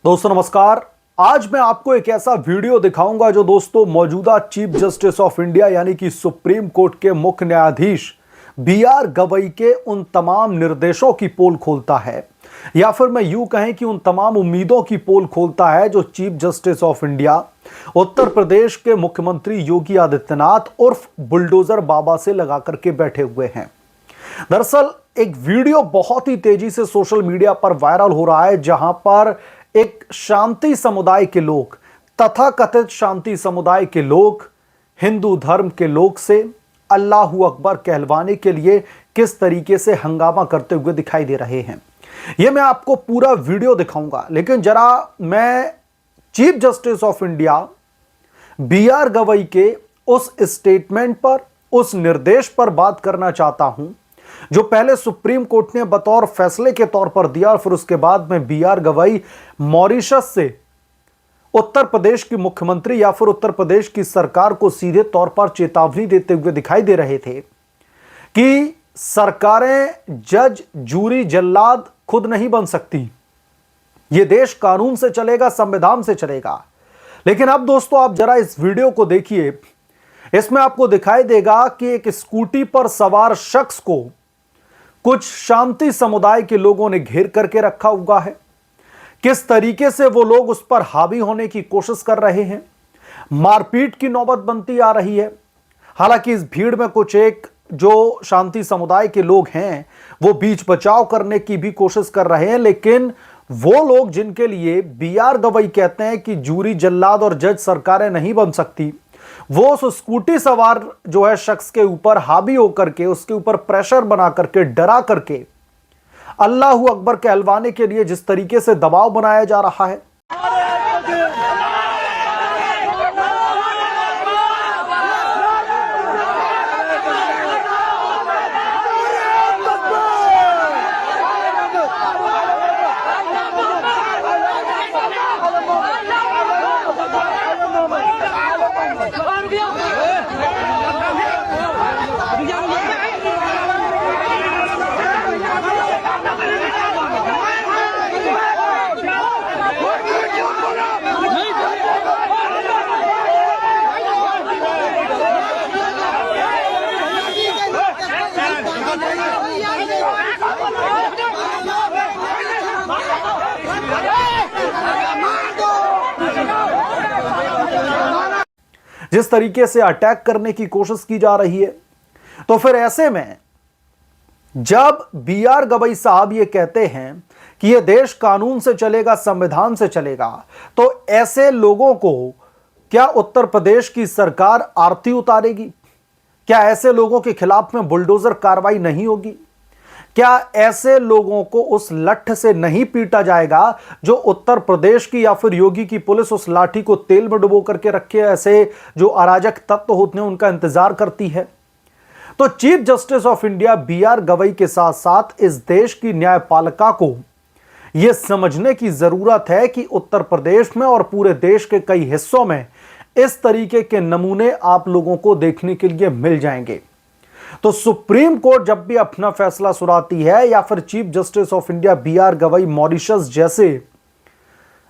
दोस्तों नमस्कार। आज मैं आपको एक ऐसा वीडियो दिखाऊंगा जो दोस्तों मौजूदा चीफ जस्टिस ऑफ इंडिया यानी कि सुप्रीम कोर्ट के मुख्य न्यायाधीश बी.आर. गवई के उन तमाम निर्देशों की पोल खोलता है, या फिर मैं यूं कहें कि उन तमाम उम्मीदों की पोल खोलता है जो chief justice of India Uttar Pradesh के मुख्यमंत्री योगी आदित्यनाथ उर्फ बुलडोजर बाबा से लगा करके बैठे हुए हैं। दरअसल एक वीडियो बहुत ही तेजी से सोशल मीडिया पर वायरल हो रहा है, जहां पर एक शांति समुदाय के लोग, तथाकथित शांति समुदाय के लोग, हिंदू धर्म के लोग से अल्लाहू अकबर कहलवाने के लिए किस तरीके से हंगामा करते हुए दिखाई दे रहे हैं। यह मैं आपको पूरा वीडियो दिखाऊंगा, लेकिन जरा मैं chief justice of India B R. Gavai के उस स्टेटमेंट पर, उस निर्देश पर बात करना चाहता हूं जो पहले सुप्रीम कोर्ट ने बतौर फैसले के तौर पर दिया, और फिर उसके बाद में बी.आर. गवई मॉरिशस से उत्तर प्रदेश की मुख्यमंत्री या फिर उत्तर प्रदेश की सरकार को सीधे तौर पर चेतावनी देते हुए दिखाई दे रहे थे कि सरकारें जज, जूरी, जल्लाद खुद नहीं बन सकती। यह देश कानून से चलेगा, संविधान से चलेगा। लेकिन अब दोस्तों आप जरा इस वीडियो को देखिए। इसमें आपको दिखाई देगा कि एक स्कूटी पर सवार शख्स को कुछ शांति समुदाय के लोगों ने घेर करके रखा हुआ है। किस तरीके से वो लोग उस पर हावी होने की कोशिश कर रहे हैं, मारपीट की नौबत बनती आ रही है। हालांकि इस भीड़ में कुछ एक जो शांति समुदाय के लोग हैं वो बीच बचाव करने की भी कोशिश कर रहे हैं, लेकिन वो लोग जिनके लिए बी.आर. गवई कहते हैं कि जूरी, जल्लाद और जज सरकारें नहीं बन सकती, वो उस स्कूटी सवार जो है शख्स के ऊपर हावी होकर के, उसके ऊपर प्रेशर बना करके, डरा करके अल्लाहू अकबर कहलवाने के लिए जिस तरीके से दबाव बनाया जा रहा है। जिस तरीके से अटैक करने की कोशिश की जा रही है, तो फिर ऐसे में जब बी.आर. गवई साहब ये कहते हैं कि यह देश कानून से चलेगा, संविधान से चलेगा, तो ऐसे लोगों को क्या उत्तर प्रदेश की सरकार आरती उतारेगी? क्या ऐसे लोगों के खिलाफ में बुलडोजर कार्रवाई नहीं होगी? क्या ऐसे लोगों को उस लठ से नहीं पीटा जाएगा जो उत्तर प्रदेश की या फिर योगी की पुलिस उस लाठी को तेल में डुबो करके रखे ऐसे जो अराजक तत्व होते हैं उनका इंतजार करती है? तो chief justice of India B R. Gavai के साथ साथ इस देश की न्यायपालिका को यह समझने की जरूरत है कि उत्तर प्रदेश में और पूरे देश के कई हिस्सों में इस तरीके के नमूने आप लोगों को देखने के लिए मिल जाएंगे। तो सुप्रीम कोर्ट जब भी अपना फैसला सुनाती है या फिर chief justice of India B R. Gavai Mauritius जैसे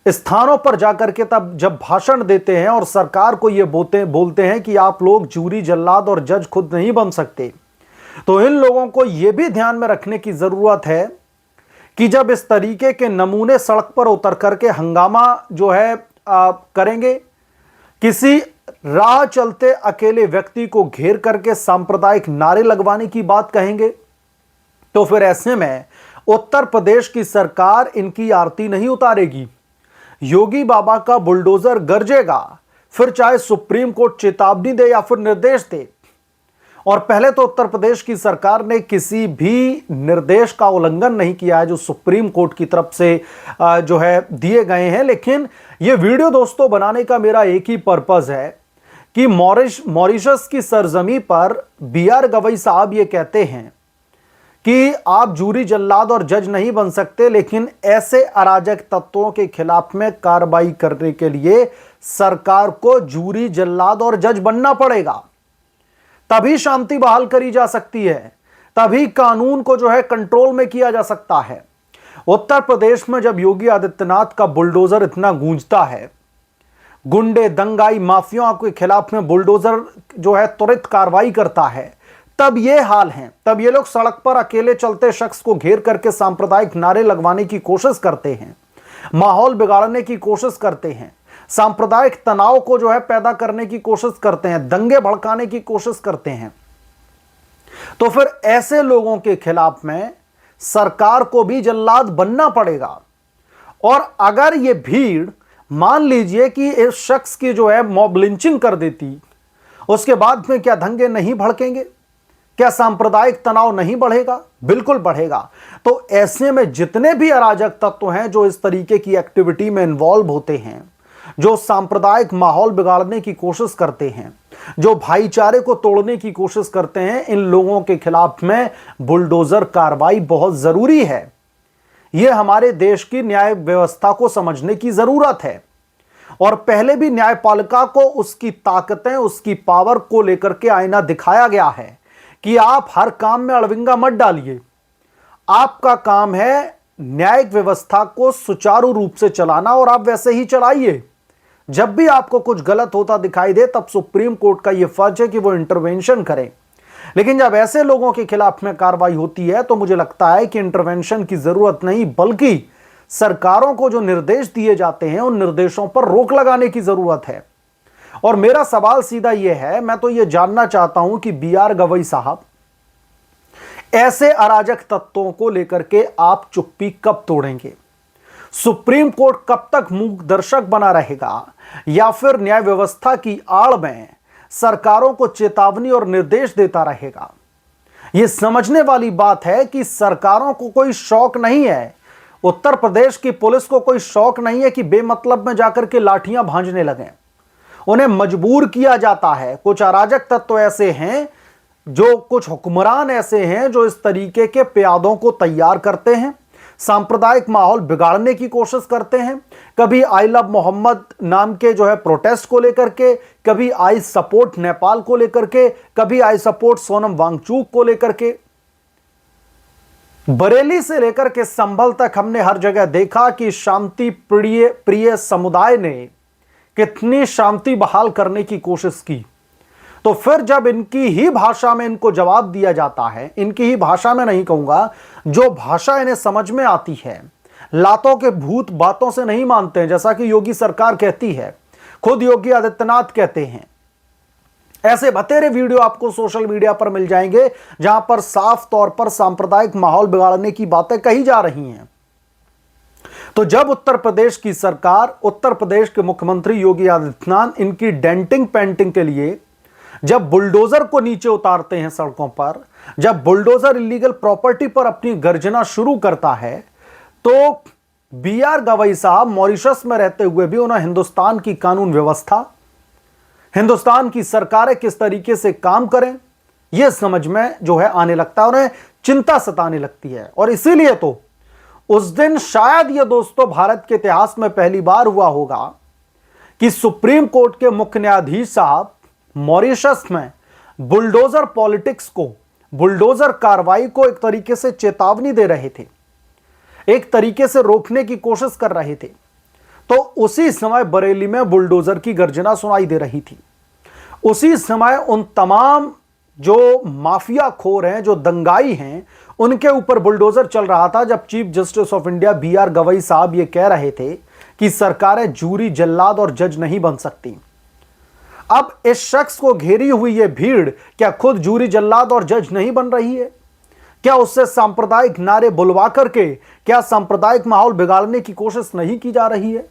स्थानों पर जाकर के तब जब भाषण देते हैं और सरकार को यह बोलते हैं कि आप लोग जूरी, जल्लाद और जज खुद नहीं बन सकते, तो इन लोगों को यह भी ध्यान में रखने की जरूरत है कि जब इस तरीके के नमूने सड़क पर उतर करके हंगामा जो है करेंगे, किसी राह चलते अकेले व्यक्ति को घेर करके सांप्रदायिक नारे लगवाने की बात कहेंगे, तो फिर ऐसे में उत्तर प्रदेश की सरकार इनकी आरती नहीं उतारेगी। योगी बाबा का बुलडोजर गरजेगा, फिर चाहे सुप्रीम कोर्ट चेतावनी दे या फिर निर्देश दे। और पहले तो उत्तर प्रदेश की सरकार ने किसी भी निर्देश का उल्लंघन नहीं किया है जो सुप्रीम कोर्ट की तरफ से जो है दिए गए हैं। लेकिन यह वीडियो दोस्तों बनाने का मेरा एक ही पर्पज है कि मॉरिशस की सरजमी पर बी.आर. गवई साहब ये कहते हैं कि आप जूरी, जल्लाद और जज नहीं बन सकते, लेकिन ऐसे अराजक तत्वों के खिलाफ में कार्रवाई करने के लिए सरकार को जूरी, जल्लाद और जज बनना पड़ेगा। तभी शांति बहाल करी जा सकती है, तभी कानून को जो है कंट्रोल में किया जा सकता है। उत्तर प्रदेश में जब योगी आदित्यनाथ का बुलडोजर इतना गूंजता है, गुंडे दंगाई माफियाओं के खिलाफ में बुलडोजर जो है त्वरित कार्रवाई करता है, तब ये हाल है। तब ये लोग सड़क पर अकेले चलते शख्स को घेर करके सांप्रदायिक नारे लगवाने की कोशिश करते हैं, माहौल बिगाड़ने की कोशिश करते हैं, सांप्रदायिक तनाव को जो है पैदा करने की कोशिश करते हैं, दंगे भड़काने की कोशिश करते हैं। तो फिर ऐसे लोगों के खिलाफ में सरकार को भी जल्लाद बनना पड़ेगा। और अगर ये भीड़ मान लीजिए कि इस शख्स की जो है मॉब लिंचिंग कर देती, उसके बाद में क्या दंगे नहीं भड़केंगे? क्या सांप्रदायिक तनाव नहीं बढ़ेगा? बिल्कुल बढ़ेगा। तो ऐसे में जितने भी अराजक तत्व हैं जो इस तरीके की एक्टिविटी में इन्वॉल्व होते हैं, जो सांप्रदायिक माहौल बिगाड़ने की कोशिश करते हैं, जो भाईचारे को तोड़ने की कोशिश करते हैं, इन लोगों के खिलाफ में बुलडोजर कार्रवाई बहुत जरूरी है। यह हमारे देश की न्याय व्यवस्था को समझने की जरूरत है। और पहले भी न्यायपालिका को उसकी ताकतें, उसकी पावर को लेकर के आईना दिखाया गया है कि आप हर काम में अड़विंगा मत डालिए। आपका काम है न्यायिक व्यवस्था को सुचारू रूप से चलाना, और आप वैसे ही चलाइए। जब भी आपको कुछ गलत होता दिखाई दे, तब सुप्रीम कोर्ट का यह फर्ज है कि वो इंटरवेंशन करे। लेकिन जब ऐसे लोगों के खिलाफ में कार्रवाई होती है, तो मुझे लगता है कि इंटरवेंशन की जरूरत नहीं, बल्कि सरकारों को जो निर्देश दिए जाते हैं, उन निर्देशों पर रोक लगाने की जरूरत है। और मेरा सवाल सीधा यह है, मैं तो यह जानना चाहता हूं कि BR गवई साहब, ऐसे अराजक तत्वों को लेकर के आप चुप्पी कब तोड़ेंगे? सुप्रीम कोर्ट कब तक मूक दर्शक बना रहेगा, या फिर न्याय व्यवस्था की आड़ में सरकारों को चेतावनी और निर्देश देता रहेगा? यह समझने वाली बात है कि सरकारों को कोई शौक नहीं है, उत्तर प्रदेश की पुलिस को कोई शौक नहीं है कि बेमतलब में जाकर के लाठियां भांजने लगें। उन्हें मजबूर किया जाता है। कुछ अराजक तत्व ऐसे हैं, जो कुछ हुक्मरान ऐसे हैं जो इस तरीके के प्यादों को तैयार करते हैं, सांप्रदायिक माहौल बिगाड़ने की कोशिश करते हैं। कभी आई लव मोहम्मद नाम के जो है प्रोटेस्ट को लेकर के, कभी आई सपोर्ट नेपाल को लेकर के, कभी आई सपोर्ट सोनम वांगचुक को लेकर के। बरेली से लेकर के संभल तक हमने हर जगह देखा कि शांति प्रिय समुदाय ने कितनी शांति बहाल करने की कोशिश की। तो फिर जब इनकी ही भाषा में इनको जवाब दिया जाता है, इनकी ही भाषा में नहीं कहूंगा, जो भाषा इन्हें समझ में आती है, लातों के भूत बातों से नहीं मानते हैं, जैसा कि योगी सरकार कहती है, खुद योगी आदित्यनाथ कहते हैं। ऐसे बतेरे वीडियो आपको सोशल मीडिया पर मिल जाएंगे, जहां पर साफ तौर पर सांप्रदायिक माहौल बिगाड़ने की बातें कही जा रही हैं। तो जब उत्तर प्रदेश की सरकार, उत्तर प्रदेश के मुख्यमंत्री योगी आदित्यनाथ इनकी डेंटिंग पेंटिंग के लिए जब बुलडोजर को नीचे उतारते हैं सड़कों पर, जब बुलडोजर इलीगल प्रॉपर्टी पर अपनी गर्जना शुरू करता है, तो BR गवई साहब मॉरिशस में रहते हुए भी उन्हें हिंदुस्तान की कानून व्यवस्था, हिंदुस्तान की सरकारें किस तरीके से काम करें, यह समझ में जो है आने लगता है, उन्हें चिंता सताने लगती है। और इसीलिए तो उस दिन शायद यह दोस्तों भारत के इतिहास में पहली बार हुआ होगा कि सुप्रीम कोर्ट के मुख्य न्यायाधीश साहब मॉरिशस में बुलडोजर पॉलिटिक्स को, बुलडोजर कार्रवाई को एक तरीके से चेतावनी दे रहे थे, एक तरीके से रोकने की कोशिश कर रहे थे। तो उसी समय बरेली में बुलडोजर की गर्जना सुनाई दे रही थी। उसी समय उन तमाम जो माफिया खोर हैं, जो दंगाई हैं, उनके ऊपर बुलडोजर चल रहा था, जब chief justice of India BR Gavai साहब ये कह रहे थे कि सरकारें जूरी, जल्लाद और जज नहीं बन सकती। अब इस शख्स को घेरी हुई ये भीड़ क्या खुद जूरी, जल्लाद और जज नहीं बन रही है? क्या उससे सांप्रदायिक नारे बुलवा करके क्या सांप्रदायिक माहौल बिगाड़ने की कोशिश नहीं की जा रही है?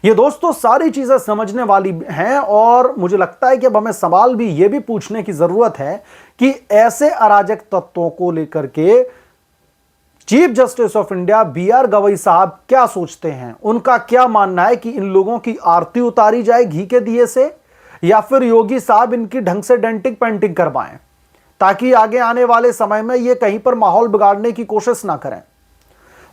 ये दोस्तों सारी चीजें समझने वाली हैं, और मुझे लगता है कि अब हमें सवाल भी ये भी पूछने की जरूरत है कि ऐसे अराजक तत्वों को लेकर के chief justice of India BR Gavai साहब क्या सोचते हैं? उनका क्या मानना है कि इन लोगों की आरती उतारी जाए घी के दिए से, या फिर योगी साहब इनकी ढंग से डेंटिंग पेंटिंग करवाएं, ताकि आगे आने वाले समय में ये कहीं पर माहौल बिगाड़ने की कोशिश ना करें?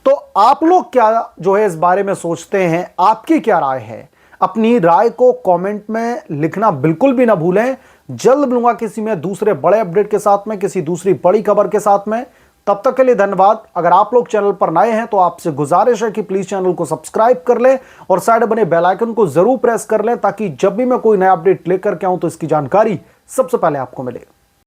तो आप लोग क्या जो है इस बारे में सोचते हैं? आपकी क्या राय है? अपनी राय को कमेंट में लिखना बिल्कुल भी ना भूलें। जल्द मिलूंगा किसी में दूसरे बड़े अपडेट के साथ में, किसी दूसरी बड़ी खबर के साथ में। तब तक के लिए धन्यवाद। अगर आप लोग चैनल पर नए हैं तो आपसे गुजारिश है कि प्लीज चैनल को सब्सक्राइब कर लें और साइड बने बेल आइकन को जरूर प्रेस कर लें, ताकि जब भी मैं कोई नया अपडेट लेकर के आऊं तो इसकी जानकारी सबसे पहले आपको मिले।